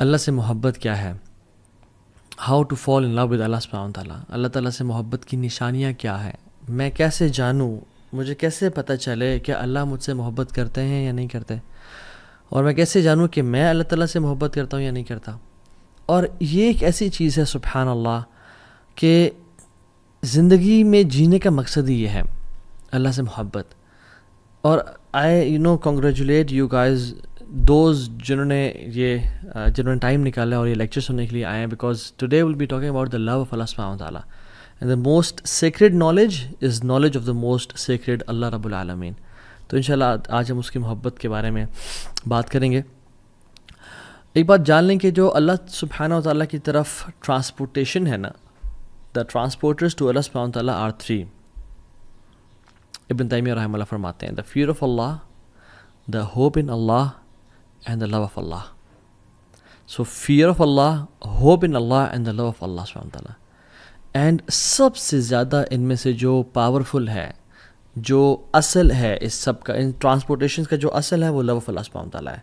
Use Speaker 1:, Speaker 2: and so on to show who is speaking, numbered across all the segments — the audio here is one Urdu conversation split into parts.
Speaker 1: اللہ سے محبت کیا ہے، how to fall in love with Allah سبحانہ وتعالیٰ، اللہ تعالیٰ سے محبت کی نشانیاں کیا ہیں، میں کیسے جانوں، مجھے کیسے پتہ چلے کہ اللہ مجھ سے محبت کرتے ہیں یا نہیں کرتے، اور میں کیسے جانوں کہ میں اللہ تعالیٰ سے محبت کرتا ہوں یا نہیں کرتا. اور یہ ایک ایسی چیز ہے سبحان اللہ کہ زندگی میں جینے کا مقصد ہی یہ ہے اللہ سے محبت. اور I congratulate you guys those جنہوں نے ٹائم نکالا اور یہ لیکچر سننے کے لیے آئے ہیں، because today will be talking about the love of Allah سبحانہ وتعالیٰ and the most sacred knowledge is knowledge of the most sacred Allah رب العالمین. تو انشاءاللہ آج ہم اس کی محبت کے بارے میں بات کریں گے. ایک بات جان لیں کہ جو اللہ سبحانہ وتعالیٰ کی طرف ٹرانسپورٹیشن ہے نا، دا ٹرانسپورٹرز ٹو اللہ سبحانہ وتعالیٰ آر 3. ابن تیمیہ رحمہ اللہ فرماتے ہیں the fear of Allah, the hope in Allah and the love of Allah. So fear of Allah, hope in Allah and the love of Allah سبحانہ وتعالیٰ. اینڈ سب سے زیادہ ان میں سے جو پاورفل ہے، جو اصل ہے اس سب کا، ان ٹرانسپورٹیشن کا جو اصل ہے وہ لو آف اللہ سبحانہ وتعالیٰ ہے.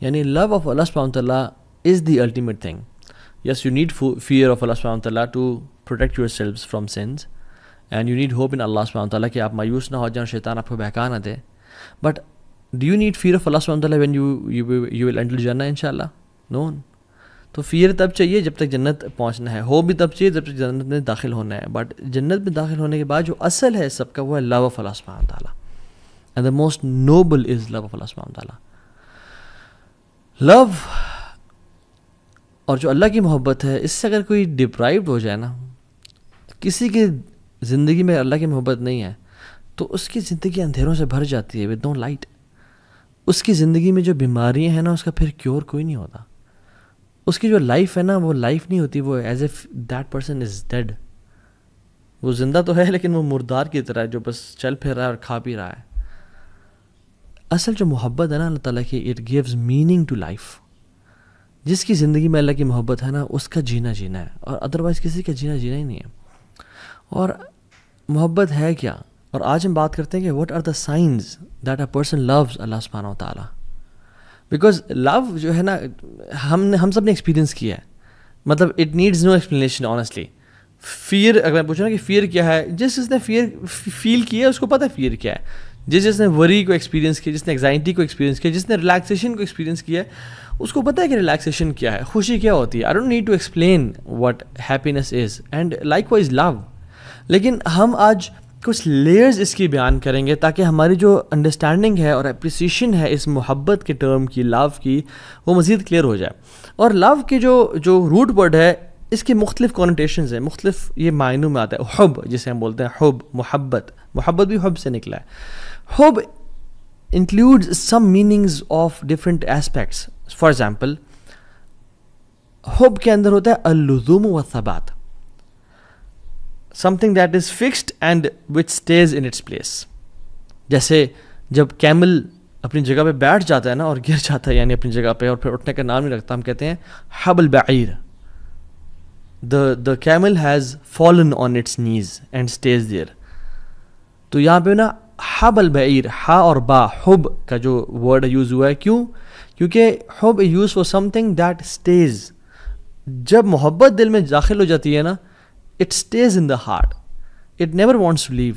Speaker 1: یعنی لو آف اللہ سبحانہ وتعالیٰ is the ultimate thing. Yes you need fear of Allah سبحانہ وتعالیٰ to protect yourselves from sins, and you need hope in Allah سبحانہ وتعالیٰ کہ آپ مایوس نہ ہو جائیں، شیطان آپ کو بہکا نہ دے. But do you need fear of Allah سبحانہ وتعالیٰ وین یو ول انٹر جنہ ان شاء اللہ؟ نو. تو فیئر تب چاہیے جب تک جنت پہنچنا ہے، ہو بھی تب چاہیے جب تک جنت میں داخل ہونا ہے. بٹ جنت میں داخل ہونے کے بعد جو اصل ہے سب کا وہ ہے لو آف اللہ سبحانہ وتعالیٰ، and the most noble is love of Allah سبحانہ وتعالیٰ. لو اور جو اللہ کی محبت ہے، اس سے اگر کوئی ڈپرائیوڈ ہو جائے نا، کسی کی زندگی میں اللہ کی محبت نہیں ہے تو اس کی زندگی اندھیروں سے بھر جاتی ہے، ود نو لائٹ. اس کی زندگی میں جو بیماریاں ہیں نا، اس کا پھر کیور کوئی نہیں ہوتا. اس کی جو لائف ہے نا، وہ لائف نہیں ہوتی، وہ as if that person is dead. وہ زندہ تو ہے لیکن وہ مردار کی طرح ہے جو بس چل پھر رہا ہے اور کھا پی رہا ہے. اصل جو محبت ہے نا اللہ تعالیٰ کی، it gives meaning to life. جس کی زندگی میں اللہ کی محبت ہے نا، اس کا جینا ہے، اور ادروائز کسی کا جینا ہی نہیں ہے. اور محبت ہے کیا؟ اور آج ہم بات کرتے ہیں کہ what are the signs that a person loves Allah سبحانہ وتعالیٰ. بیکاز لو جو ہے نا، ہم سب نے ایکسپیرینس کیا ہے، مطلب it needs no explanation honestly. فیئر اگر میں پوچھوں نا کہ فیئر کیا ہے، جس نے فیئر فیل کیا ہے اس کو پتہ ہے فیئر کیا ہے. جس نے وری کو ایکسپیرینس کیا، جس نے ایگزائٹی کو ایکسپیرینس کیا، جس نے ریلیکسیشن کو ایکسپیرینس کیا ہے، اس کو پتہ ہے کہ ریلیکسیشن کیا ہے، خوشی کیا ہوتی ہے. I don't need to explain what happiness is, and likewise love. لیکن ہم آج کچھ لیئرز اس کی بیان کریں گے تاکہ ہماری جو انڈرسٹینڈنگ ہے اور اپریسیشن ہے اس محبت کے ٹرم کی، لو کی، وہ مزید کلیئر ہو جائے. اور لو کے جو روٹ ورڈ ہے، اس کے مختلف کونوٹیشنز ہیں، مختلف یہ معنوں میں آتا ہے. حب جسے ہم بولتے ہیں، حب، محبت بھی حب سے نکلا ہے. حب includes some meanings of different aspects. For example, حب کے اندر ہوتا ہے اللزوم والثبات، something that is fixed and which stays in its place. جیسے جب کیمل اپنی جگہ پہ بیٹھ جاتا ہے نا اور گر جاتا ہے، یعنی اپنی جگہ پہ، اور پھر اٹھنے کا نام نہیں رکھتا، ہم کہتے ہیں حب البعیر. The camel has fallen on its knees and stays there. تو یہاں پہ نا حب البعیر، ہا اور با، حب کا جو ورڈ یوز ہوا ہے. کیونکہ حب use for something that stays. جب محبت دل میں داخل ہو جاتی ہے نا، it stays in the heart, it never wants to leave.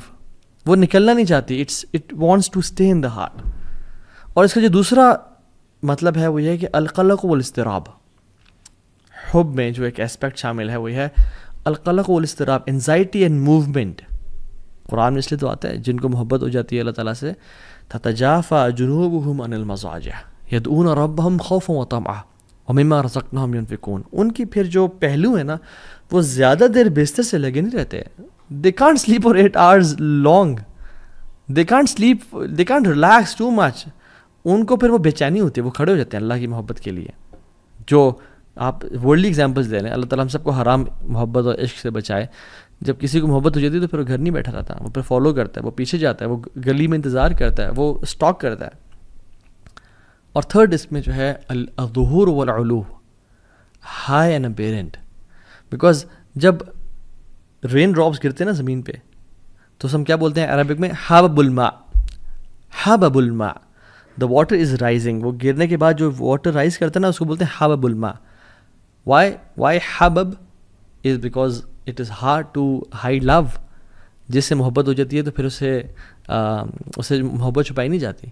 Speaker 1: وہ نکلنا نہیں چاہتی، it wants to stay in the heart. اور اس کا جو دوسرا مطلب ہے وہ یہ ہے کہ القلق والاضطراب. حب میں جو ایک اسپیکٹ شامل ہے وہ ہے القلق والاضطراب، انزائٹی اینڈ موومنٹ. قرآن میں اس لیے تو آتا ہے جن کو محبت ہو جاتی ہے اللہ تعالیٰ سے، تتجافى جنوبهم عن المضاجع يدعون ربهم خوفا وطمعا ومما رزقناهم ينفقون. ان کی پھر جو پہلو ہے نا، وہ زیادہ دیر بستر سے لگے نہیں رہتے. they can't sleep for 8 hours long, they can't sleep, they can't relax too much. ان کو پھر وہ بے چینی ہوتی ہے، وہ کھڑے ہو جاتے ہیں اللہ کی محبت کے لیے. جو آپ ورلڈلی ایگزامپلس دے لیں، اللہ تعالیٰ ہم سب کو حرام محبت اور عشق سے بچائے. جب کسی کو محبت ہو جاتی ہے تو پھر وہ گھر نہیں بیٹھا رہتا، وہ پھر فالو کرتا ہے، وہ پیچھے جاتا ہے، وہ گلی میں انتظار کرتا ہے، وہ اسٹاک کرتا ہے. اور تھرڈ اس میں جو ہے الظہور والعلو، ہائی اینڈ اپیرنٹ. بیکاز جب رین ڈراپس گرتے ہیں نا زمین پہ تو ہم کیا بولتے ہیں عربک میں؟ حبب الماء، حبب الماء، دا واٹر از رائزنگ. وہ گرنے کے بعد جو واٹر رائز کرتا ہے نا، اس کو بولتے ہیں حبب الماء. why habab is because it is hard to hide love. جس سے محبت ہو جاتی ہے تو پھر اسے محبت چھپائی نہیں جاتی.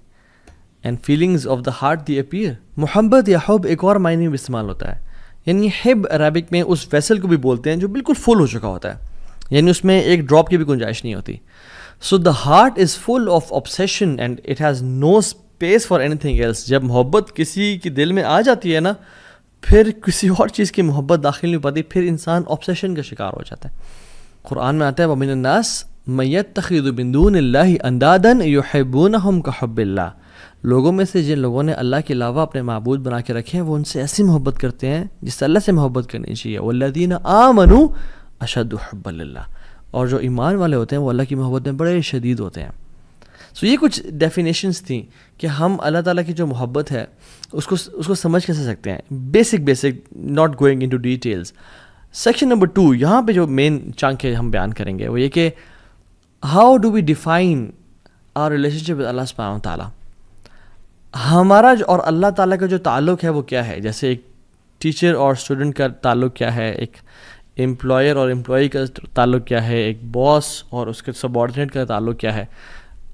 Speaker 1: And feelings of the heart the appear. محبت یا حب ایک اور معنی میں استعمال ہوتا ہے. یعنی حب عربک میں اس ویسل کو بھی بولتے ہیں جو بالکل فل ہو چکا ہوتا ہے, یعنی اس میں ایک ڈراپ کی بھی گنجائش نہیں ہوتی. So the heart is full of obsession and it has no space for anything else. جب محبت کسی کے دل میں آ جاتی ہے نا, پھر کسی اور چیز کی محبت داخل نہیں پاتی, پھر انسان obsession کا شکار ہو جاتا ہے. قرآن میں آتا ہے وَمِنَ النَّاسِ مَن يَتَّخِذُ مِن دُونِ اللَّهِ أَندَادًا يُحِبُّونَهُمْ كَحُبِّ اللَّهِ. لوگوں میں سے جن لوگوں نے اللہ کے علاوہ اپنے معبود بنا کے رکھے ہیں وہ ان سے ایسی محبت کرتے ہیں جس سے اللہ سے محبت کرنی چاہیے. وَالَّذِينَ آمَنُوا أَشَدُّ حُبًّا لِلَّهِ. اور جو ایمان والے ہوتے ہیں وہ اللہ کی محبت میں بڑے شدید ہوتے ہیں. سو یہ کچھ ڈیفینیشنس تھیں کہ ہم اللہ تعالیٰ کی جو محبت ہے اس کو سمجھ کیسے سکتے ہیں. Basic not going into details. Section number 2 یہاں پہ جو مین چنک ہے ہم بیان کریں گے وہ یہ کہ how do we define our relationship with Allah سبحانہ و تعالیٰ. ہمارا اور اللہ تعالیٰ کا جو تعلق ہے وہ کیا ہے. جیسے ایک ٹیچر اور اسٹوڈنٹ کا تعلق کیا ہے, ایک امپلائر اور امپلائی کا تعلق کیا ہے, ایک باس اور اس کے سبارڈینیٹ کا تعلق کیا ہے.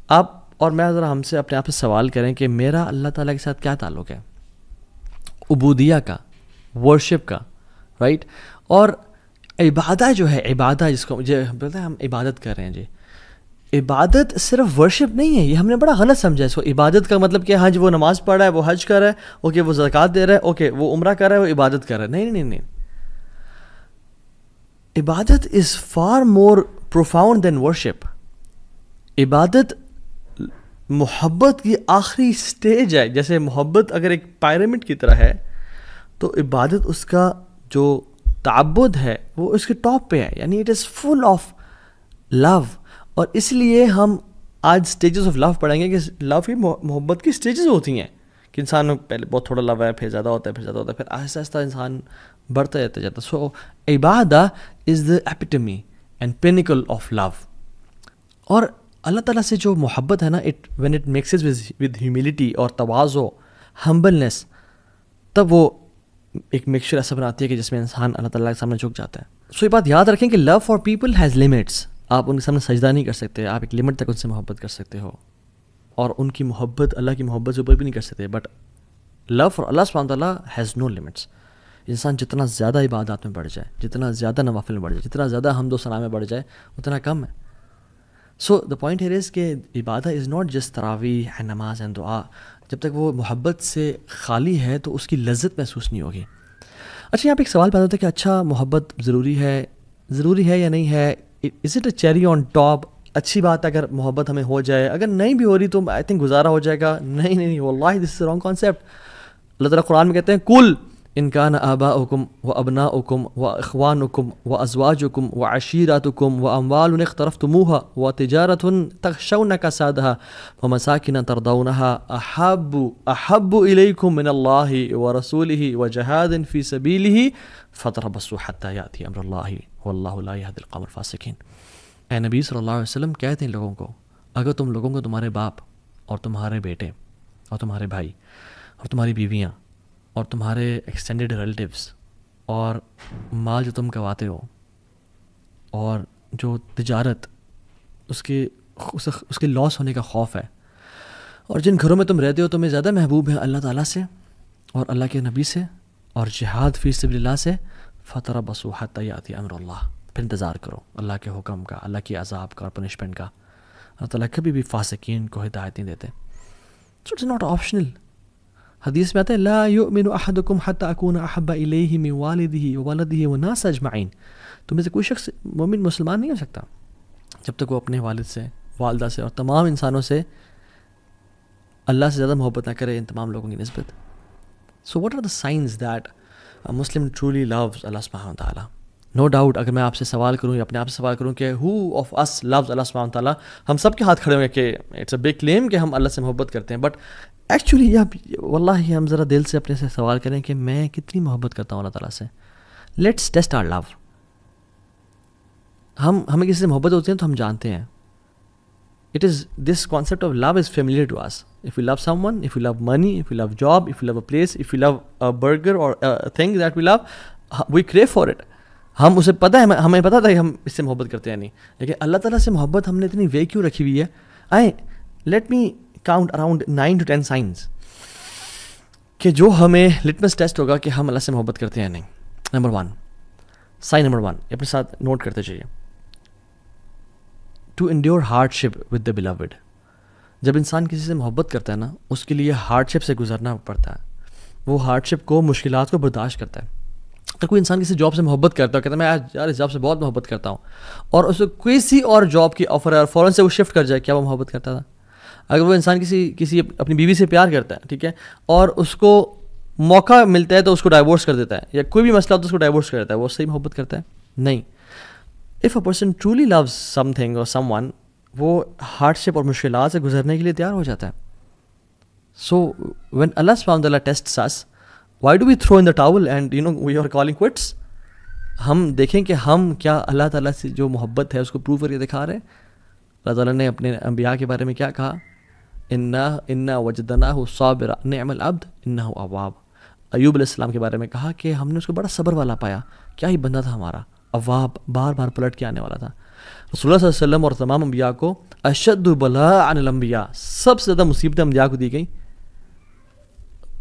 Speaker 1: آپ اور میں ذرا ہم سے اپنے آپ سے سوال کریں کہ میرا اللہ تعالیٰ کے ساتھ کیا تعلق ہے. عبودیہ کا, ورشپ کا, رائٹ. اور عبادت جو ہے, عبادت جس کو مجھے بولتے ہیں ہم عبادت کر رہے ہیں جی, عبادت صرف ورشپ نہیں ہے. یہ ہم نے بڑا غلط سمجھا ہے اس کو. عبادت کا مطلب کہ ہاں جی وہ نماز پڑھ رہا ہے, وہ حج کر رہا ہے, اوکے وہ زکوٰۃ دے رہا ہے, اوکے وہ عمرہ کر رہا ہے, وہ عبادت کر رہا ہے. نہیں. عبادت is far more profound than worship. عبادت محبت کی آخری سٹیج ہے. جیسے محبت اگر ایک پیرامڈ کی طرح ہے تو عبادت اس کا جو تعبد ہے وہ اس کے ٹاپ پہ ہے, یعنی اٹ از فل آف لو. اور اس لیے ہم آج اسٹیجز آف لو پڑھیں گے کہ لو کی محبت کی اسٹیجز ہوتی ہیں کہ انسان پہلے بہت تھوڑا لو ہے, پھر زیادہ ہوتا ہے, پھر آہستہ آہستہ انسان بڑھتا جاتا. سو عبادہ از دا ایپیٹمی اینڈ پینیکل آف لو. اور اللہ تعالیٰ سے جو محبت ہے نا, when it mixes with humility اور تواضع, ہمبلنس, تب وہ ایک مکسچر ایسا بناتی ہے کہ جس میں انسان اللہ تعالیٰ کے سامنے جھک جاتا ہے. سو یہ بات یاد رکھیں کہ love for people has limits. آپ ان کے سامنے سجدہ نہیں کر سکتے, آپ ایک لمٹ تک ان سے محبت کر سکتے ہو, اور ان کی محبت اللہ کی محبت سے اوپر بھی نہیں کر سکتے. بٹ لو فار اللہ سبحانہ تعالیٰ ہیز نو لمٹس. انسان جتنا زیادہ عبادات میں بڑھ جائے, جتنا زیادہ نوافل میں بڑھ جائے, جتنا زیادہ حمد و ثنا میں بڑھ جائے, اتنا کم ہے. سو دا پوائنٹ ہیئر از کہ عبادت از ناٹ جسٹ تراویح اینڈ نماز اینڈ دعا. جب تک وہ محبت سے خالی ہے تو اس کی لذت محسوس نہیں ہوگی. اچھا یہاں پہ ایک سوال پیدا ہوتا ہے کہ اچھا محبت ضروری ہے یا نہیں ہے. Is it a cherry on top. اچھی بات ہے اگر محبت ہمیں ہو جائے, اگر نہیں بھی ہو رہی تو آئی تھنک گزارا ہو جائے گا. نہیں واللہ دس از رانگ کانسیپٹ. اللہ تعالیٰ قرآن میں کہتے ہیں کل ان کان آباؤکم و ابناؤکم و اخوانکم و ازواجکم و عشیراتکم و اموال اقترفتموها و تجارت تخشون کسادها و مساکن ترضونها احب الیکم من اللہ و رسولہ و جہاد فی سبیلہ فتربصوا حتی یأتی امر اللہ واللہ لا یہدی القوم الفاسقین. اے نبی صلی اللہ علیہ وسلم کہتے ہیں لوگوں کو, اگر تم لوگوں کو تمہارے باپ اور تمہارے بیٹے اور تمہارے بھائی اور تمہاری بیویاں اور تمہارے ایکسٹینڈیڈ ریلیٹیوز اور مال جو تم کماتے ہو اور جو تجارت اس کے لاس ہونے کا خوف ہے, اور جن گھروں میں تم رہتے ہو تمہیں زیادہ محبوب ہیں اللہ تعالیٰ سے اور اللہ کے نبی سے اور جہاد فی سبیل اللہ سے, فتربصوا حتی یأتی امر اللہ, پھر انتظار کرو اللہ کے حکم کا, اللہ کی عذاب کا اور پنشمنٹ کا. اللہ تعالیٰ کبھی بھی فاسقین کو ہدایت نہیں دیتے. So it's not optional. حدیث میں آتا ہے لا یؤمن احدکم حتی اکون احب الیہ من والدہ وولدہ والناس اجمعین. تم میں سے کوئی شخص مومن مسلمان نہیں ہو سکتا جب تک وہ اپنے والد سے, والدہ سے اور تمام انسانوں سے اللہ سے زیادہ محبت نہ کرے ان تمام لوگوں کی نسبت. So what are the signs that Muslim truly loves Allah سبحانہ و تعالیٰ. نو ڈاؤٹ اگر میں آپ سے سوال کروں یا اپنے آپ سے سوال کروں کہ ہو آف اس لوز اللہ سبحانہ و تعالیٰ, ہم سب کے ہاتھ کھڑے ہوئے کہ اٹس اے بگ کلیم کہ ہم اللہ سے محبت کرتے ہیں. بٹ ایکچولی واللہ ہم ذرا دل سے اپنے سے سوال کریں کہ میں کتنی محبت کرتا ہوں اللہ تعالیٰ سے. لیٹس ٹیسٹ آور لو. ہمیں کسی سے محبت ہوتی ہے تو ہم جانتے ہیں. It is this concept of love is familiar to us. If we love someone, if we love money, if we love job, if we love a place, if we love a burger or a thing that we love, we crave for it. ہم اسے پتہ ہے, ہمیں پتہ تھا کہ ہم اس سے محبت کرتے ہیں نہیں, لیکن اللہ تعالیٰ سے محبت ہم نے اتنی وے کیوں رکھی ہوئی ہے. آئیں let me count around 9 to 10 science کہ جو ہمیں لٹمس ٹیسٹ ہوگا کہ ہم اللہ سے محبت کرتے ہیں نہیں. نمبر 1, سائن نمبر 1 اپنے ساتھ نوٹ کرتے چاہیے, to endure hardship with the beloved. جب انسان کسی سے محبت کرتا ہے نا, اس کے لیے ہارڈ شپ سے گزرنا پڑتا ہے. وہ ہارڈ شپ کو, مشکلات کو برداشت کرتا ہے. اگر کوئی انسان کسی جاب سے محبت کرتا ہے, کہتا ہے میں یار اس جاب سے بہت محبت کرتا ہوں, اور اسے کسی اور جاب کی آفر ہے اور فوراً سے وہ شفٹ کر جائے, کیا وہ محبت کرتا تھا؟ اگر وہ انسان کسی اپنی بیوی سے پیار کرتا ہے, ٹھیک ہے, اور اس کو موقع ملتا ہے تو اس کو ڈائیورس کر دیتا ہے, یا کوئی بھی مسئلہ ہو تو اس کو ڈائیورس کر دیتا ہے, وہ صحیح محبت کرتا ہے؟ نہیں. If a person truly loves something or some one, وہ ہارڈ شپ اور مشکلات سے گزرنے کے لیے تیار ہو جاتا ہے. سو وین اللہ سبحانہ و تعالیٰ tests us, why do we throw in the towel and we are calling quits? ہم دیکھیں کہ ہم کیا اللہ تعالیٰ سے جو محبت ہے اس کو پروو کر کے دکھا رہے ہیں. اللہ تعالیٰ نے اپنے انبیاء کے بارے میں کیا کہا؟ انا وجدناہ صابرا نعم العبد انہ اواب. ایوب علیہ السلام کے بارے میں کہا کہ ہم نے اس کو بڑا صبر والا پایا, کیا ہی بندہ تھا ہمارا, اواب, بار بار پلٹ کے آنے والا تھا. رسول اللہ صلی اللہ علیہ وسلم اور تمام انبیاء کو اشد بلاء عن الانبیاء, سب سے زیادہ مصیبتیں انبیاء کو دی گئیں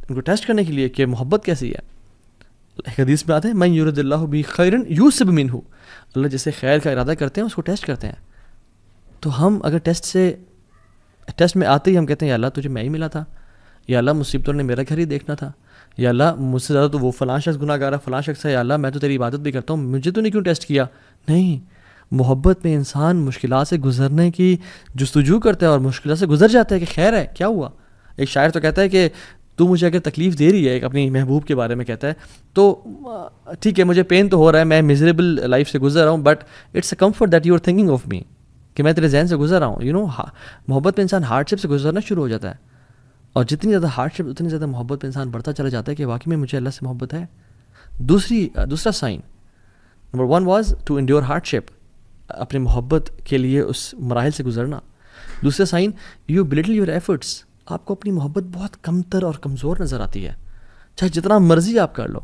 Speaker 1: ان کو ٹیسٹ کرنے کے لیے کہ محبت کیسی ہے. ایک حدیث میں آتے ہیں من یرد اللہ بہ خیرا یوسب منہ, اللہ جسے خیر کا ارادہ کرتے ہیں اس کو ٹیسٹ کرتے ہیں. تو ہم اگر ٹیسٹ میں آتے ہی ہم کہتے ہیں یا اللہ تجھے میں ہی ملا تھا, یا اللہ مصیبتوں نے میرا گھر ہی دیکھنا تھا, یا اللہ مجھ سے زیادہ تو وہ فلاں شخص گناہ گار ہے, فلاں شخص ہے, یا اللہ میں تو تیری عبادت بھی کرتا ہوں, مجھے تو نہیں کیوں ٹیسٹ کیا؟ نہیں, محبت میں انسان مشکلات سے گزرنے کی جستجو کرتا ہے اور مشکلات سے گزر جاتا ہے کہ خیر ہے, کیا ہوا. ایک شاعر تو کہتا ہے کہ تو مجھے اگر تکلیف دے رہی ہے, ایک اپنی محبوب کے بارے میں کہتا ہے, تو ٹھیک ہے مجھے پین تو ہو رہا ہے, میں میزریبل لائف سے گزر رہا ہوں, but it's a comfort that you are thinking of me, کہ میں تیرے ذہن سے گزر رہا ہوں. محبت میں انسان ہارڈ شپ سے گزرنا شروع ہو جاتا ہے, اور جتنی زیادہ ہارڈ شپ اتنی زیادہ محبت میں انسان بڑھتا چلا جاتا ہے کہ واقعی میں مجھے اللہ سے محبت ہے. دوسرا sign number 1 was to endure hardship, اپنی محبت کے لیے اس مراحل سے گزرنا. دوسرا sign, you belittle your efforts, آپ کو اپنی محبت بہت کمتر اور کمزور نظر آتی ہے, چاہے جتنا مرضی آپ کر لو.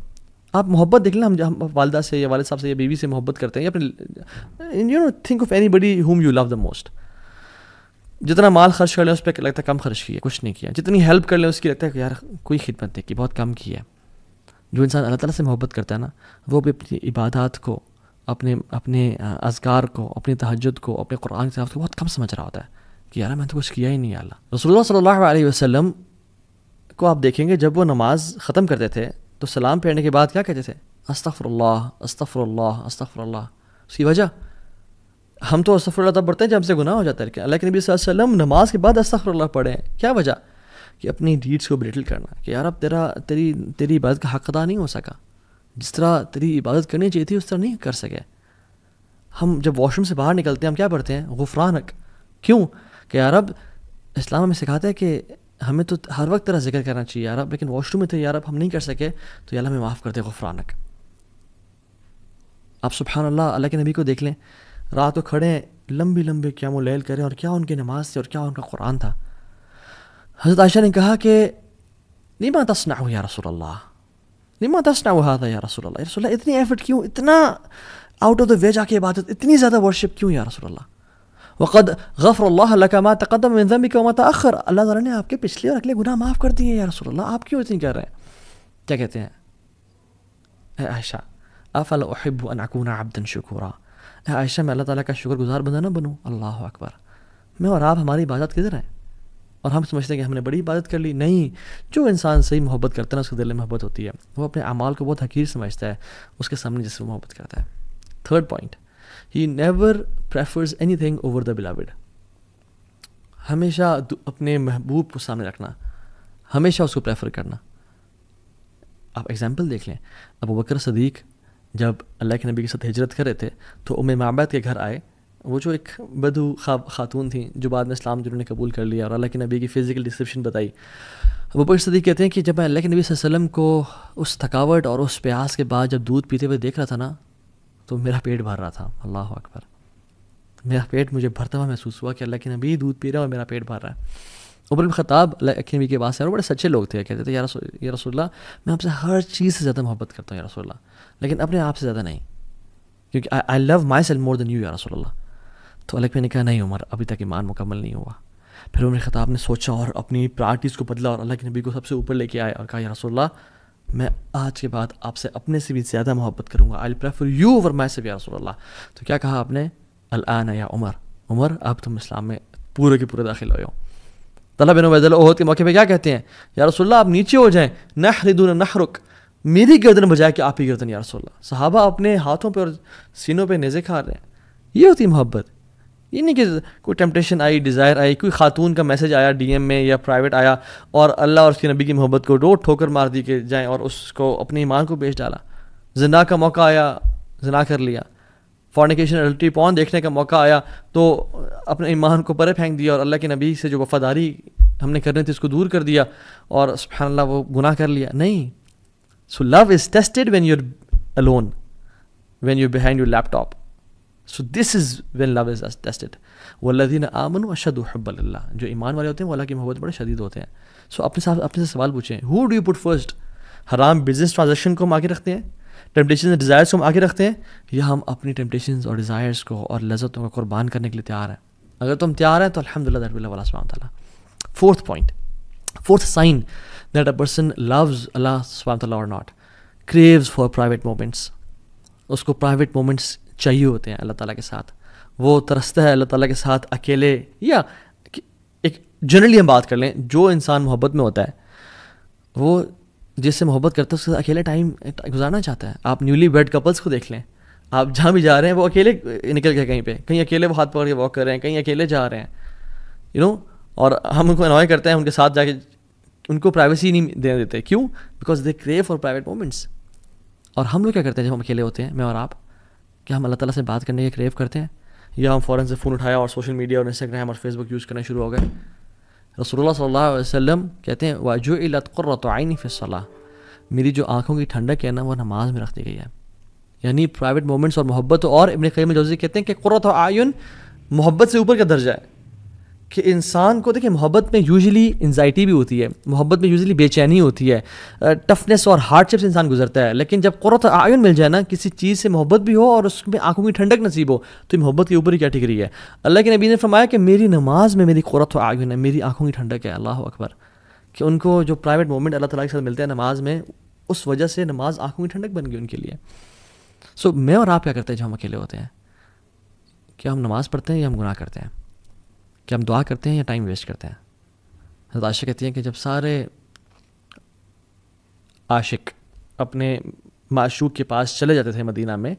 Speaker 1: آپ محبت دیکھ لیں, ہم والدہ سے یا والد صاحب سے یا بیوی سے محبت کرتے ہیں, یا اپنے think of anybody whom you love the most. جتنا مال خرچ کر لیں اس پہ لگتا ہے کم خرچ کیا, کچھ نہیں کیا. جتنی ہیلپ کر لیں اس کی لگتا ہے کہ یار کوئی خدمت نہیں کی, بہت کم کی ہے. جو انسان اللہ تعالیٰ سے محبت کرتا ہے نا, وہ بھی اپنی عبادات کو, اپنے اذکار کو, اپنی تہجد کو, اپنے قرآن کی کو بہت کم سمجھ رہا ہوتا ہے کہ یار میں تو کچھ کیا ہی نہیں. اللہ رسول اللہ صلی اللہ علیہ وسلم کو آپ دیکھیں گے جب وہ نماز ختم کرتے تھے تو سلام پھیرنے کے بعد کیا کہتے تھے؟ استغفر اللہ استغفر اللہ استغفر اللہ. اس کی وجہ, ہم تو استغفر اللہ تب پڑھتے ہیں جب ہم سے گناہ ہو جاتا ہے, کہ اللہ کے نبی صلی اللہ علیہ وسلم نماز کے بعد استغفر اللہ پڑھیں. کیا وجہ؟ کہ اپنی ڈیڈس کو بریٹل کرنا, کہ یار اب تیری عبادت کا حق ادا نہیں ہو سکا, جس طرح تیری عبادت کرنی چاہیے تھی اس طرح نہیں کر سکے. ہم جب واش روم سے باہر نکلتے ہیں ہم کیا پڑھتے ہیں؟ غفرانک. کیوں؟ کہ یار اب اسلام ہمیں سکھاتا ہے کہ ہمیں تو ہر وقت تیرا ذکر کرنا چاہیے یار اب, لیکن واش روم میں تھے یار اب ہم نہیں کر سکے تو یا اللہ ہمیں معاف کر دے, غفرانک. آپ سبحان اللہ, اللہ کے نبی کو دیکھ لیں, رات کو کھڑے ہیں, لمبی قیام اللیل کریں, اور کیا ان کی نماز تھی اور کیا ان کا قرآن تھا. حضرت عائشہ نے کہا کہ لما تصنع یا رسول اللہ, لما تصنع هذا یا رسول اللہ, رسول اللہ اتنی ایفرٹ کیوں, اتنا آؤٹ آف دا وے جا کے عبادت, اتنی زیادہ ورشپ کیوں یا رسول اللہ؟ وقد غفر اللہ لک ما تقدم من ذنبک وما تأخر, اللہ تعالیٰ نے آپ کے پچھلے اور اگلے گناہ معاف کر دیے یا رسول اللہ, آپ کیوں اتنی کر رہے ہیں؟ کیا کہتے ہیں؟ اے عائشہ افلا احب ان اکون عبدا شکورا, اے عائشہ میں اللہ تعالیٰ کا شکر گزار بندہ نہ بنوں؟ اللہ اکبر. میں اور آپ, ہماری عبادت کدھر ہے؟ اور ہم سمجھتے ہیں کہ ہم نے بڑی عبادت کر لی. نہیں, جو انسان صحیح محبت کرتا ہے نا, اس کے دل میں محبت ہوتی ہے, وہ اپنے اعمال کو بہت حقیر سمجھتا ہے اس کے سامنے جس سے وہ محبت کرتا ہے. Third point, he never prefers any thing over the beloved. ہمیشہ اپنے محبوب کو سامنے رکھنا, ہمیشہ اس کو پریفر کرنا. آپ ایگزامپل دیکھ لیں, ابوبکر صدیق جب اللہ کے نبی کے ساتھ ہجرت کر رہے تھے تو ام معبد کے گھر آئے, وہ جو ایک بدو خاتون تھیں جو بعد میں اسلام جنہوں نے قبول کر لیا اور اللہ کے نبی کی فزیکل ڈسکرپشن بتائی. ابوبکر صدیق کہتے ہیں کہ جب میں اللہ کے نبی صلی اللہ علیہ وسلم کو اس تھکاوٹ اور اس پیاس کے بعد جب دودھ پیتے ہوئے دیکھ رہا تھا نا, تو میرا پیٹ بھر رہا تھا. اللہ اکبر, میرا پیٹ مجھے بھرتا ہوا محسوس ہوا کہ اللہ کے نبی دودھ پی رہا ہے اور میرا پیٹ بھر رہا ہے. عمر بن خطاب اللہ نبی کے پاس ہے اور بڑے سچے لوگ تھے, کہتے تھے یا رسول اللہ میں آپ سے ہر چیز سے زیادہ محبت کرتا ہوں یا رسول اللہ, لیکن اپنے آپ سے زیادہ نہیں, کیونکہ آئی لو my self more then you یا رسول اللہ. تو اللہ نے کہا نہیں عمر, ابھی تک ایمان مکمل نہیں ہوا. پھر عمر خطاب نے سوچا اور اپنی پرائرٹیز کو بدلا اور اللہ کے نبی کو سب سے اوپر لے کے آئے اور کہا یا رسول اللہ میں آج کے بعد آپ سے اپنے سے بھی زیادہ محبت کروں گا, I prefer you over myself یا رسول اللہ. تو کیا کہا آپ نے, الآن یا عمر, عمر اب تم اسلام میں پورے کے پورے داخل ہوئے ہو. طلحہ بن عبید اللہ احد کے موقع پہ کیا کہتے ہیں, یا رسول اللہ آپ نیچے ہو جائیں, نحر دون نحرک, میری گردن بجائے کہ آپ ہی گردن یا رسول اللہ. صحابہ اپنے ہاتھوں پہ اور سینوں پہ نیزے کھا رہے ہیں. یہ ہوتی محبت. یہ نہیں کہ کوئی ٹیمپٹیشن آئی, ڈیزائر آئی, کوئی خاتون کا میسج آیا ڈی ایم میں یا پرائیویٹ آیا اور اللہ اور اس کے نبی کی محبت کو ڈور ٹھوکر مار دی کہ جائیں اور اس کو اپنے ایمان کو بیچ ڈالا. زنا کا موقع آیا, زنا کر لیا. فورنیکیشن الٹری پون دیکھنے کا موقع آیا تو اپنے ایمان کو پرے پھینک دیا اور اللہ کے نبی سے جو وفاداری ہم نے کرنی تھی اس کو دور کر دیا اور سبحان اللہ وہ گناہ کر لیا. نہیں. So love is tested when you are alone, when you're behind your laptop. So this is when love is tested. والذین آمنوا اشد حبا للہ, جو ایمان والے ہوتے ہیں وہ اللہ کی محبت بڑے شدید ہوتے ہیں. سو اپنے سے سوال پوچھیں, who do you put first? حرام بزنس ٹرانزیکشن کو ہم آگے رکھتے ہیں, ٹیمپٹیشنز اینڈ ڈیزائرس کو ہم آگے رکھتے ہیں, یا ہم اپنی ٹیمپٹیشنز اور ڈیزائرس کو اور لذتوں کو قربان کرنے کے لیے تیار ہیں؟ اگر تم تیار ہیں تو الحمدللہ دیٹ ول لو اللہ سبحانہ وتعالیٰ. Fourth point, fourth sign that a person loves Allah سبحانہ وتعالیٰ or not, craves for private moments. اس کو پرائیویٹ مومنٹس چاہیے ہوتے ہیں اللہ تعالیٰ کے ساتھ. وہ ترستا ہے اللہ تعالیٰ کے ساتھ اکیلے, یا ایک جنرلی ہم بات کر لیں, جو انسان محبت میں ہوتا ہے وہ جس سے محبت کرتا ہے اس کے ساتھ اکیلے ٹائم گزارنا چاہتا ہے. آپ نیولی ویڈ کپلس کو دیکھ لیں, آپ جہاں بھی جا رہے ہیں وہ اکیلے نکل کے کہیں پہ, کہیں اکیلے وہ ہاتھ پکڑ کے واک کر رہے ہیں, کہیں اکیلے جا رہے ہیں, اور ہم ان کو انوائے کرتے ہیں ان کے ساتھ جا کے, ان کو پرائیویسی نہیں دینے دیتے. کیوں؟ Because they crew for private moments. اور ہم لوگ کیا کرتے ہیں جب ہم اکیلے ہوتے ہیں, میں اور آپ, کیا ہم اللہ تعالیٰ سے بات کرنے کے کریو کرتے ہیں, یا ہم فوراً سے فون اٹھایا اور سوشل میڈیا اور انسٹاگرام اور فیس بک یوز کرنا شروع ہو گئے؟ رسول اللہ صلی اللہ علیہ وسلم کہتے ہیں وَجُعِلَتْ قُرَّةُ عَيْنِي فِي الصَّلَاةِ, میری جو آنکھوں کی ٹھنڈک ہے نا وہ نماز میں رکھ دی گئی ہے. یعنی پرائیویٹ مومنٹس اور محبت. اور ابن قیم الجوزی کہتے ہیں کہ قرۃ اعین محبت سے اوپر کا درجہ ہے, کہ انسان کو دیکھیں محبت میں یوزلی انزائٹی بھی ہوتی ہے, محبت میں یوزلی بے چینی ہوتی ہے, ٹفنس اور ہارڈ شپ سے انسان گزرتا ہے. لیکن جب قرۃ اعین مل جائے نا, کسی چیز سے محبت بھی ہو اور اس میں آنکھوں کی ٹھنڈک نصیب ہو, تو یہ محبت کے اوپر ہی کیٹیگری ہے. اللہ کے نبی نے فرمایا کہ میری نماز میں میری قرۃ اعین ہے, میری آنکھوں کی ٹھنڈک ہے. اللہ اکبر. کہ ان کو جو پرائیویٹ مومنٹ اللہ تعالیٰ کے ساتھ ملتے ہیں نماز میں, اس وجہ سے نماز آنکھوں کی ٹھنڈک بن گئی ان کے لیے. سو میں اور آپ کیا کرتے ہیں جب ہم اکیلے ہوتے ہیں؟ کیا ہم نماز پڑھتے ہیں یا ہم گناہ کرتے ہیں؟ کیا ہم دعا کرتے ہیں یا ٹائم ویسٹ کرتے ہیں؟ حضرت عائشہ کہتی ہیں کہ جب سارے عاشق اپنے معشوق کے پاس چلے جاتے تھے مدینہ میں,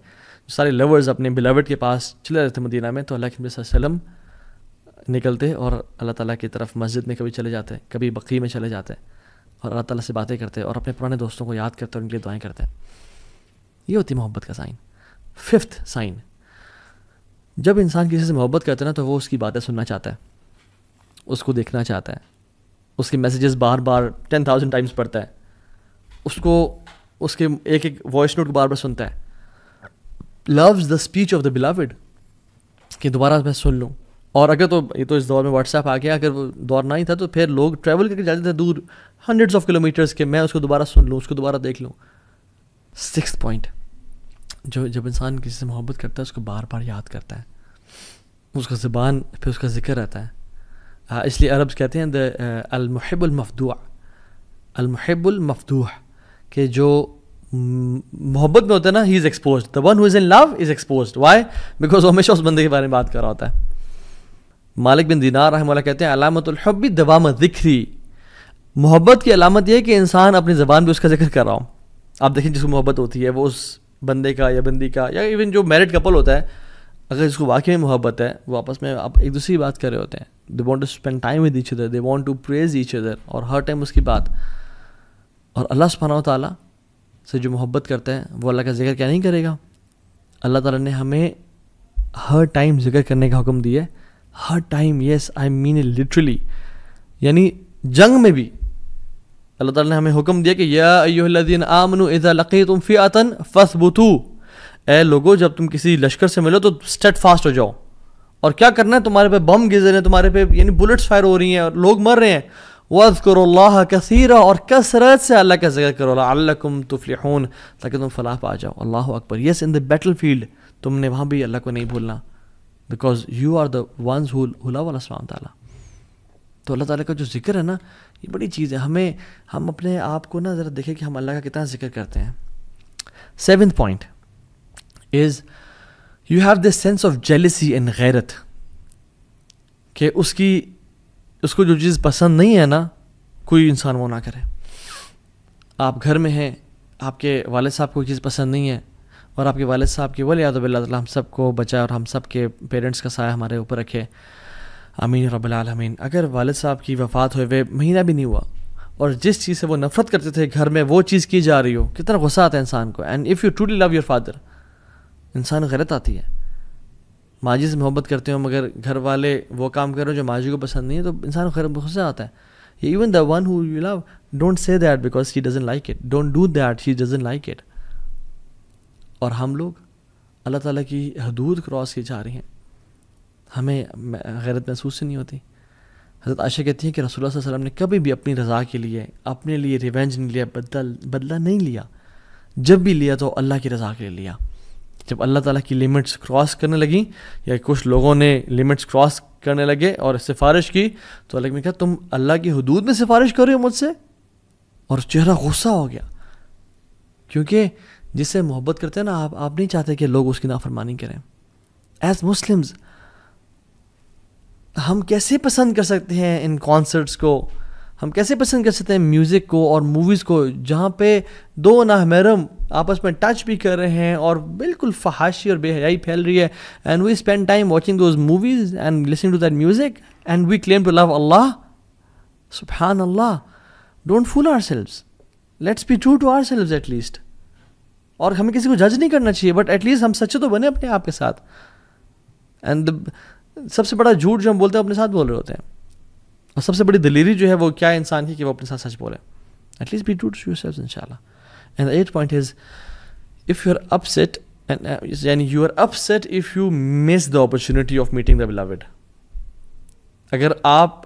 Speaker 1: سارے لورز اپنے بلاوڈ کے پاس چلے جاتے تھے مدینہ میں, تو اللہ کے نبی صلی اللہ علیہ وسلم نکلتے اور اللہ تعالیٰ کی طرف مسجد میں کبھی چلے جاتے, کبھی بقیع میں چلے جاتے اور اللہ تعالیٰ سے باتیں کرتے اور اپنے پرانے دوستوں کو یاد کرتے اور ان کے لیے دعائیں کرتے. یہ ہوتی محبت کا سائن. ففتھ سائن, جب انسان کسی سے محبت کرتا ہے نا تو وہ اس کی باتیں سننا چاہتا ہے, اس کو دیکھنا چاہتا ہے, اس کے میسیجز بار بار 10,000 ٹائمز پڑھتا ہے, اس کو اس کے ایک ایک وائس نوٹ کو بار بار سنتا ہے. Loves the speech of the beloved, کہ دوبارہ میں سن لوں. اور اگر تو یہ تو اس دور میں واٹس ایپ آ گیا, اگر وہ دور نہ ہی تھا تو پھر لوگ ٹریول کر کے جاتے تھے دور ہنڈریڈس آف کلو میٹرس کے, میں اس کو دوبارہ سن لوں, اس کو دوبارہ دیکھ لوں. سکس پوائنٹ, جب انسان کسی سے محبت کرتا ہے اس کو بار بار یاد کرتا ہے, اس کا زبان پہ اس کا ذکر رہتا ہے. اس لیے عربز کہتے ہیں المحب المفدوع, المحب المفدوح, کہ جو محبت میں ہوتا ہے نا he is exposed, the one who is in love is exposed. Why? Because وہ ہمیشہ اس بندے کے بارے میں بات کر رہا ہوتا ہے. مالک بن دینار رحمہ اللہ کہتے ہیں علامت الحب دوام ذکری, محبت کی علامت یہ ہے کہ انسان اپنی زبان پہ اس کا ذکر کر رہا ہوں. آپ دیکھیں جس کو محبت ہوتی ہے وہ اس بندے کا یا بندی کا, یا ایون جو میرڈ کپل ہوتا ہے, اگر جس کو واقعی میں محبت ہے, وہ آپس میں آپ ایک دوسری بات کر رہے ہوتے ہیں. They want to spend time with each other, they want to praise each other, اور ہر ٹائم اس کی بات. اور اللہ سبحانہ و تعالیٰ سے جو محبت کرتا ہے وہ اللہ کا ذکر کیا نہیں کرے گا؟ اللہ تعالیٰ نے ہمیں ہر ٹائم ذکر کرنے کا حکم دیا ہے, ہر time. Yes I mean it literally. یعنی جنگ میں بھی اللہ تعالیٰ نے ہمیں حکم دیا کہ یا ایھا الذین آمنوا اذا لقیتم فئۃ فاثبتوا, اے لوگو جب تم کسی لشکر سے ملو تو اسٹیڈ فاسٹ ہو جاؤ, اور کیا کرنا ہے, تمہارے پہ بم گز رہے ہیں, تمہارے پہ یعنی بلٹس فائر ہو رہی ہیں اور لوگ مر رہے ہیں. وَاذْكُرُوا اللَّهَ كَثِيرًا, اور کثرت سے اللہ کا ذکر کرو, لَعَلَّكُمْ تُفْلِحُونَ, تاکہ تم فلاح پا جاؤ. اللہ اکبر. یس, ان دا بیٹل فیلڈ تم نے وہاں بھی اللہ کو نہیں بھولنا, because you are the ones who love Allah سبحانہ تعالیٰ. تو اللہ تعالیٰ کا جو ذکر ہے نا, یہ بڑی چیز ہے. ہم اپنے آپ کو نا ذرا دیکھیں کہ ہم اللہ کا کتنا ذکر کرتے ہیں. 7th point is you have this sense of jealousy and غیرت, کہ اس کو جو چیز پسند نہیں ہے نا, کوئی انسان وہ نہ کرے. آپ گھر میں ہیں, آپ کے والد صاحب کو کوئی چیز پسند نہیں ہے, اور آپ کے والد صاحب کی ولیعذ باللہ تعالیٰ ہم سب کو بچائے اور ہم سب کے پیرنٹس کا سایہ ہمارے اوپر رکھے, آمین رب العالمین. اگر والد صاحب کی وفات ہوئے مہینہ بھی نہیں ہوا اور جس چیز سے وہ نفرت کرتے تھے گھر میں وہ چیز کی جا رہی ہو, کتنا غصہ آتا ہے انسان کو. And if you truly love your father, انسان غیرت آتی ہے. ماں جی سے محبت کرتے ہو مگر گھر والے وہ کام کر رہے ہو جو ماں جی کو پسند نہیں ہے, تو انسان کو غصہ آتا ہے. Even the one who you love, don't say that because he doesn't like it, don't do that, he doesn't like it. اور ہم لوگ اللہ تعالیٰ کی حدود کراس کی جا رہی ہیں, ہمیں غیرت محسوس ہی نہیں ہوتی. حضرت عائشہ کہتی ہیں کہ رسول اللہ صلی اللہ علیہ وسلم نے کبھی بھی اپنی رضا کے لیے, اپنے لیے ریونج نہیں لیا, بدلہ نہیں لیا. جب بھی لیا تو اللہ کی رضا کے لیے لیا. جب اللہ تعالیٰ کی لمٹس کراس کرنے لگیں, یا کچھ لوگوں نے لمٹس کراس کرنے لگے اور سفارش کی, تو اللہ نے کہا تم اللہ کی حدود میں سفارش کر رہے ہو مجھ سے, اور چہرہ غصہ ہو گیا. کیونکہ جس سے محبت کرتے ہیں نا آپ نہیں چاہتے کہ لوگ اس کی نافرمانی کریں. ایز مسلمز ہم کیسے پسند کر سکتے ہیں ان کانسرٹس کو, ہم کیسے پسند کر سکتے ہیں میوزک کو اور موویز کو, جہاں پہ دو نامحرم آپس میں ٹچ بھی کر رہے ہیں اور بالکل فحاشی اور بے حیائی پھیل رہی ہے. And we spend time watching those movies and listening to that music and we claim to love Allah. سبحان اللہ. Don't fool ourselves, let's be true to ourselves at least. اور ہمیں کسی کو جج نہیں کرنا چاہیے, بٹ ایٹ لیسٹ ہم سچے تو بنے اپنے آپ کے ساتھ. اینڈ سب سے بڑا جھوٹ جو ہم بولتے ہیں اپنے ساتھ بول رہے ہوتے ہیں, اور سب سے بڑی دلیری جو ہے وہ کیا انسان کی کہ وہ اپنے ساتھ سچ بولے. At least be true to yourself انشاءاللہ. And the 8th point is if you are upset, یعنی you are upset if you miss the opportunity of meeting the beloved. اگر آپ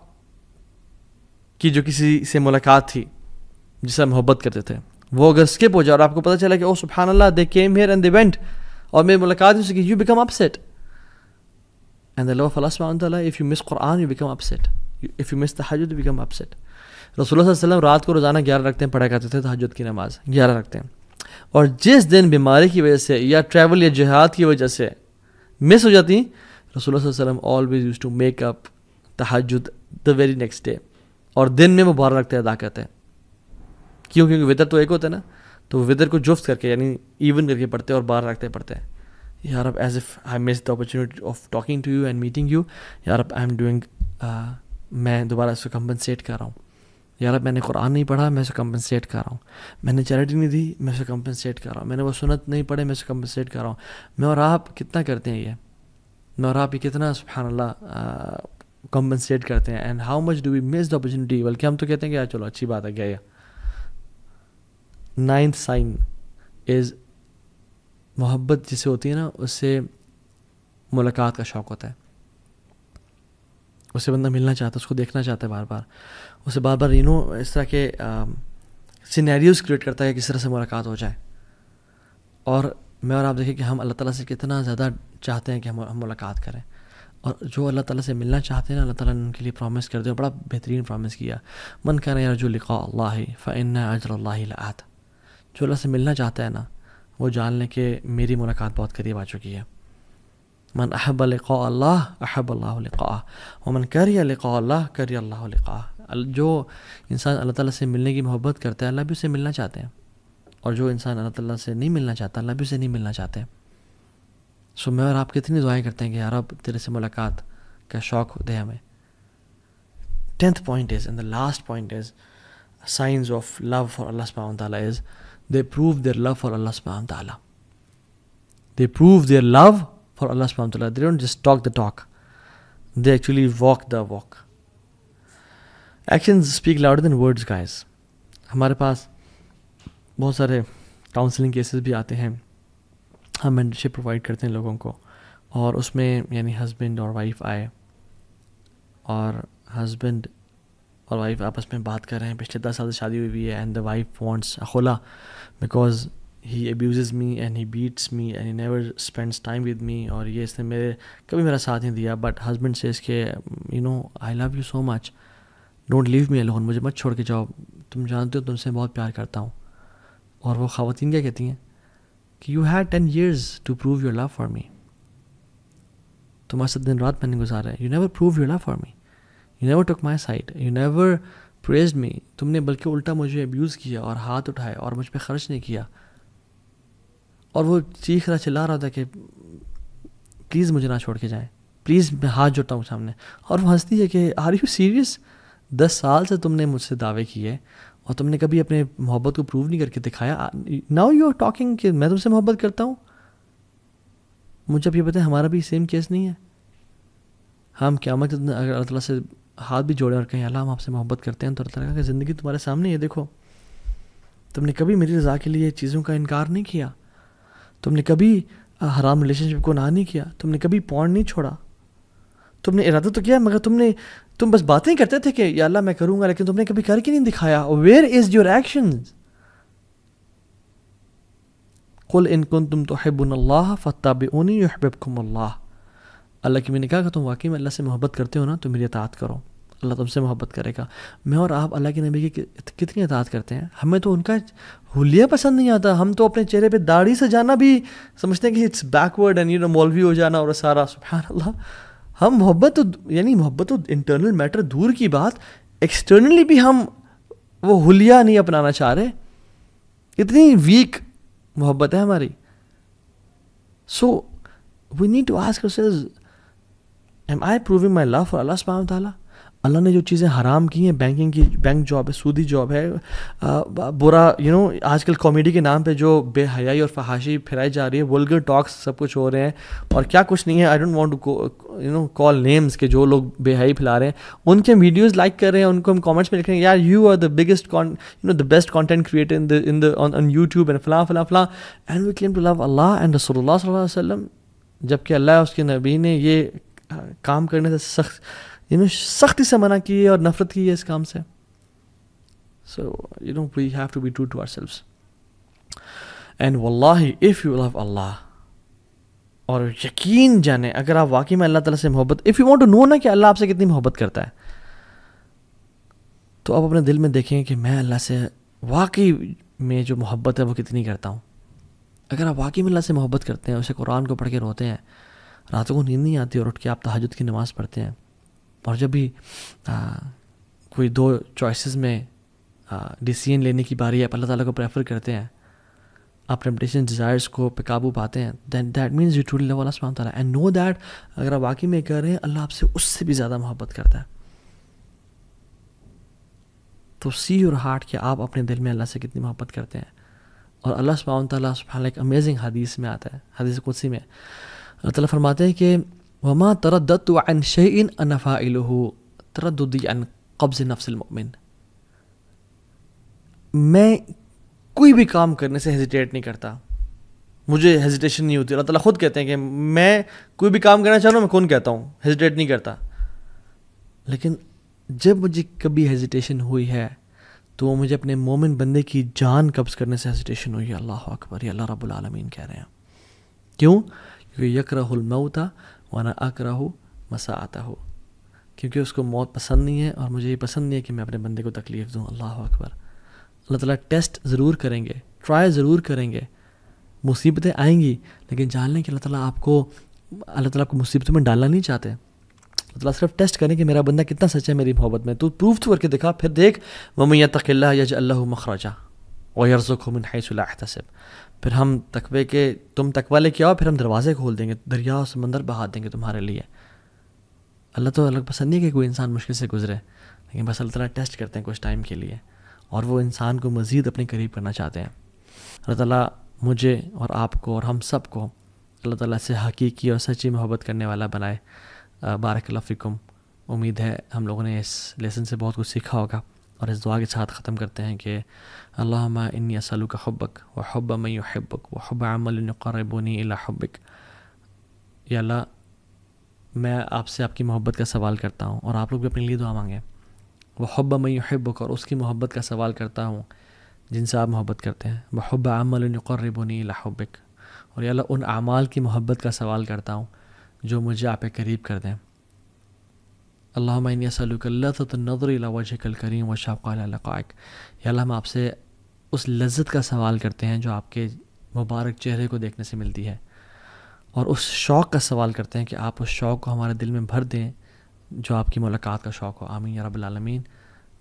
Speaker 1: کی جو کسی سے ملاقات تھی جس سے محبت کرتے تھے, وہ اگر اسکپ ہو جائے اور آپ کو پتہ چلا کہ او سبحان اللہ they came here and they went, اور میری ملاقات ہو سکی, you become upset. And the love of Allah subhanahu wa ta'ala, if you miss Quran you become upset, if you miss tahajjud you become upset. رسول اللہ صلی اللہ علیہ وسلم رات کو روزانہ 11 رکعتیں پڑھا کرتے تھے, تہجد کی نماز 11 رکعتیں. اور جس دن بیماری کی وجہ سے یا ٹریول یا جہاد کی وجہ سے مس ہو جاتی, رسول اللہ صلی اللہ علیہ وسلم always used to make up تہجد the very next day, اور دن میں وہ 12 رکعتیں ادا کرتے ہیں. کیونکہ وطر تو ایک ہوتا ہے نا, تو وہ وطر کو جفت کر کے یعنی ایون کر کے پڑھتے ہیں اور 12 رکعتیں پڑھتے ہیں. یا رب as if I miss the opportunity of talking to you and meeting you, یا رب آئی ایم ڈوئنگ, میں دوبارہ اس کو کمپنسیٹ کر رہا ہوں. یا رب میں نے قرآن نہیں پڑھا, میں اسے کمپنسیٹ کر رہا ہوں. میں نے چیریٹی نہیں دی, میں اسے کمپنسیٹ کر رہا ہوں. میں نے وہ سنت نہیں پڑھے, میں اسے کمپنسیٹ کر رہا ہوں. میں اور آپ کتنا کرتے ہیں یہ, میں اور آپ یہ کتنا سبحان اللہ کمپنسیٹ کرتے ہیں. And how much do we miss the opportunity. بلکہ ہم تو کہتے ہیں کہ یار چلو اچھی بات ہے گیا. 9th sign is محبت جسے ہوتی ہے نا, اس سے ملاقات کا شوق ہوتا ہے. اس سے بندہ ملنا چاہتا ہے, اس کو دیکھنا چاہتا ہے بار بار, اسے بار بار اس طرح کے سینیریوز کریٹ کرتا ہے کہ کس طرح سے ملاقات ہو جائے. اور میں اور آپ دیکھیں کہ ہم اللہ تعالیٰ سے کتنا زیادہ چاہتے ہیں کہ ہم ملاقات کریں. اور جو اللہ تعالیٰ سے ملنا چاہتے ہیں نا, اللہ تعالیٰ نے ان کے لیے پرومس کر دیا, بڑا بہترین پرومس کیا, من کان یرجو لقاء اللہ فإن اجر اللہ لآت. جو اللہ سے ملنا چاہتا ہے نا, وہ جان لیں کہ میری ملاقات بہت قریب آ چکی ہے. من احب لقاء اللہ احب اللہ لقاءہ ومن کرہ لقاء اللہ کرہ اللہ لقاءہ. جو انسان اللہ تعالیٰ سے ملنے کی محبت کرتا ہے, اللہ بھی اسے ملنا چاہتے ہیں. اور جو انسان اللہ تعالیٰ سے نہیں ملنا چاہتا, اللہ بھی اسے نہیں ملنا چاہتے. سو میں اور آپ کتنی دعائیں کرتے ہیں کہ یا رب تیرے سے ملاقات کا شوق دے ہمیں. 10th point is, and the last point is, signs of love for Allah subhanahu wa ta'ala is they prove their love for Allah subhanahu wa ta'ala. They prove their love for Allah subhanahu wa ta'ala. They don't just talk the talk, they actually walk the walk. Actions speak louder than words, guys. ہمارے پاس بہت سارے کاؤنسلنگ کیسز بھی آتے ہیں, ہم مینٹرشپ پرووائڈ کرتے ہیں لوگوں کو, اور اس میں یعنی ہسبینڈ اور وائف آئے اور ہسبینڈ اور وائف آپس میں بات کر رہے ہیں، پچھلے 10 سال سے شادی ہوئی ہے، اینڈ دا وائف وانٹس خلا because he abuses me and he beats me and he never spends time with me, اور یہ اس نے کبھی میرا ساتھ نہیں دیا. بٹ ہسبینڈ سے اس کے I love you so much, don't leave me alone, مجھے مت چھوڑ کے جاؤ، تم جانتے ہو تم سے بہت پیار کرتا ہوں. اور وہ خواتین کیا کہتی ہیں کہ you had 10 years to prove your love for me, تمہارے ساتھ دن رات میں نے گزارا ہے، you never prove your love for me, you never took my side, you never praised me, تم نے بلکہ الٹا مجھے ابیوز کیا اور ہاتھ اٹھائے اور مجھ پہ خرچ نہیں کیا. اور وہ چیخ رہا چلا رہا تھا کہ پلیز مجھے نہ چھوڑ کے جائیں، پلیز، میں ہاتھ جوڑتا ہوں سامنے. اور وہ ہنستی ہے کہ آر یو سیریس، 10 سال سے تم نے مجھ سے دعوے کیے اور تم نے کبھی اپنے محبت کو پروو نہیں کر کے دکھایا. ناؤ یو آر ٹاکنگ کہ میں تم سے محبت کرتا ہوں. مجھے اب یہ بتائیں ہمارا بھی سیم کیس نہیں ہے؟ ہم قیامت کے دن اگر اللہ تعالیٰ سے ہاتھ بھی جوڑیں اور کہیں اللہ ہم آپ سے محبت کرتے ہیں، تو اللہ تعالیٰ کی زندگی تمہارے سامنے ہے، دیکھو تم نے کبھی میری رضا کے لیے چیزوں کا انکار نہیں کیا، تم نے کبھی حرام ریلیشن شپ کو نہ نہیں کیا، تم نے کبھی پورن نہیں چھوڑا، تم نے ارادہ تو کیا مگر تم بس باتیں کرتے تھے کہ یا اللہ میں کروں گا، لیکن تم نے کبھی کر کے نہیں دکھایا. Where is your actions? قل ان کنتم تحبون اللہ فاتبعونی یحببکم اللہ. اللہ کی میں نے کہا کہ تم واقعی میں اللہ سے محبت کرتے ہو نا تو میری اطاعت کرو، اللہ تم سے محبت کرے گا. میں اور آپ اللہ کے نبی کی کتنی اطاعت کرتے ہیں؟ ہمیں تو ان کا حلیہ پسند نہیں آتا، ہم تو اپنے چہرے پہ داڑھی سے جانا بھی سمجھتے ہیں کہ اٹس بیکورڈ اینڈ مولوی ہو جانا اور سارا. سبحان اللہ، ہم محبت تو انٹرنل میٹر دور کی بات، ایکسٹرنلی بھی ہم وہ حلیہ نہیں اپنانا چاہ رہے، اتنی ویک محبت ہے ہماری. So we need to ask ourselves, am I proving my love for Allah subhanahu wa ta'ala? اللہ نے جو چیزیں حرام کی ہیں، بینکنگ کی، بینک جاب ہے، سودی جاب ہے، برا آج کل کامیڈی کے نام پہ جو بے حیائی اور فحاشی پھیلائی جا رہی ہے، ولگر ٹاکس سب کچھ ہو رہے ہیں اور کیا کچھ نہیں ہے. I don't want to call names کہ جو لوگ بے حیائی پھیلا رہے ہیں ان کے ویڈیوز لائک کر رہے ہیں، ان کو ہم کامنٹس میں لکھ رہے ہیں یار you are the biggest the best content creator on YouTube and فلاں فلاں فلاں، and we claim to love Allah and Rasul Allah صلی اللہ علیہ وسلم، جبکہ اللہ اس کے نبی نے یہ کام کرنے سے سختی سے منع کی ہے اور نفرت کی ہے اس کام سے. So we have to be true to ourselves. And واللہ اف یو لو اللہ، اور یقین جانیں اگر آپ واقعی میں اللہ تعالیٰ سے محبت، if you want to know نا کہ اللہ آپ سے کتنی محبت کرتا ہے، تو آپ اپنے دل میں دیکھیں کہ میں اللہ سے واقعی میں جو محبت ہے وہ کتنی کرتا ہوں. اگر آپ واقعی میں اللہ سے محبت کرتے ہیں، اسے قرآن کو پڑھ کے روتے ہیں، راتوں کو نیند نہیں آتی اور اٹھ کے آپ تہجد کی نماز پڑھتے ہیں، اور جب بھی کوئی 2 چوائسیز میں ڈیسیژن لینے کی باری ہے آپ اللہ تعالیٰ کو پریفر کرتے ہیں، آپ ٹیمپٹیشن ڈیزائرس کو پہ قابو پاتے ہیں، then that means you truly love Allah سبحانہ وتعالیٰ اینڈ نو دیٹ اگر آپ واقعی میں کر رہے ہیں اللہ آپ سے اس سے بھی زیادہ محبت کرتا ہے. تو سی یور ہارٹ کہ آپ اپنے دل میں اللہ سے کتنی محبت کرتے ہیں. اور اللہ سبحانہ وتعالیٰ سبحانہ ایک امیزنگ حدیث میں آتا ہے، حدیث قدسی میں اللہ تعالیٰ فرماتے ہیں کہ وما ترددت عن شيء انا فاعله ترددي عن قبض نفس المؤمن. میں کوئی بھی کام کرنے سے ہیزیٹیٹ نہیں کرتا، مجھے ہیزیٹیشن نہیں ہوتی. اللہ تعالیٰ خود کہتے ہیں کہ میں کوئی بھی کام کرنا چاہتا ہوں، میں کون کہتا ہوں ہیزیٹیٹ نہیں کرتا. لیکن جب مجھے کبھی ہیزیٹیشن ہوئی ہے تو وہ مجھے اپنے مومن بندے کی جان قبض کرنے سے ہیزیٹیشن ہوئی ہے. اللہ اکبر، یہ اللہ رب العالمین کہہ رہے ہیں. کیوں؟ کیونکہ یکرہ الموت وانا اکرہ مساءتہ، کیونکہ اس کو موت پسند نہیں ہے اور مجھے یہ پسند نہیں ہے کہ میں اپنے بندے کو تکلیف دوں. اللہ اکبر. اللہ تعالیٰ ٹیسٹ ضرور کریں گے، ٹرائی ضرور کریں گے، مصیبتیں آئیں گی، لیکن جان لیں کہ اللہ تعالیٰ آپ کو مصیبتوں میں ڈالنا نہیں چاہتے. اللہ تعالیٰ صرف ٹیسٹ کریں کہ میرا بندہ کتنا سچا ہے میری محبت میں. تو پروف تو کر کے دکھا، پھر دیکھ وَمَن يَتَّقِ اللَّهَ يَجْعَل لَهُ مَخْرَجًا وَيَرْزُقْهُ مِنْ حَيْثُ لَا يَحْتَسِبُ. پھر ہم تم تقوی لے کے آؤ، پھر ہم دروازے کھول دیں گے، دریا اور سمندر بہا دیں گے تمہارے لیے. اللہ تو الگ پسند نہیں ہے کہ کوئی انسان مشکل سے گزرے، لیکن بس اللہ تعالیٰ ٹیسٹ کرتے ہیں کچھ ٹائم کے لیے، اور وہ انسان کو مزید اپنے قریب کرنا چاہتے ہیں. اللہ تعالیٰ مجھے اور آپ کو اور ہم سب کو اللہ تعالیٰ سے حقیقی اور سچی محبت کرنے والا بنائے. بارک اللہ فیکم. امید ہے ہم لوگوں نے اس لیسن سے بہت کچھ سیکھا ہوگا، اور اس دعا کے ساتھ ختم کرتے ہیں کہ اللہم انی اسألک حبک و حب من یحبک و حب عمل یقربنی الی حبک. یا اللہ میں آپ سے آپ کی محبت کا سوال کرتا ہوں، اور آپ لوگ بھی اپنے لیے دعا مانگیں، وحب من یحبک، اور اس کی محبت کا سوال کرتا ہوں جن سے آپ محبت کرتے ہیں، وحب عمل یقربنی الی حبک، اور یا اللہ ان اعمال کی محبت کا سوال کرتا ہوں جو مجھے آپ کے قریب کر دیں۔ اللہم انی اسألک لذۃ النظر الی وجہک الکریم والشوق الی لقائک، یا اللہ ہم آپ سے اس لذت کا سوال کرتے ہیں جو آپ کے مبارک چہرے کو دیکھنے سے ملتی ہے، اور اس شوق کا سوال کرتے ہیں کہ آپ اس شوق کو ہمارے دل میں بھر دیں جو آپ کی ملاقات کا شوق ہو۔ آمین یا رب العالمین۔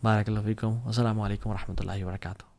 Speaker 1: بارک اللہ فیکم، السلام علیکم ورحمۃ اللہ وبرکاتہ۔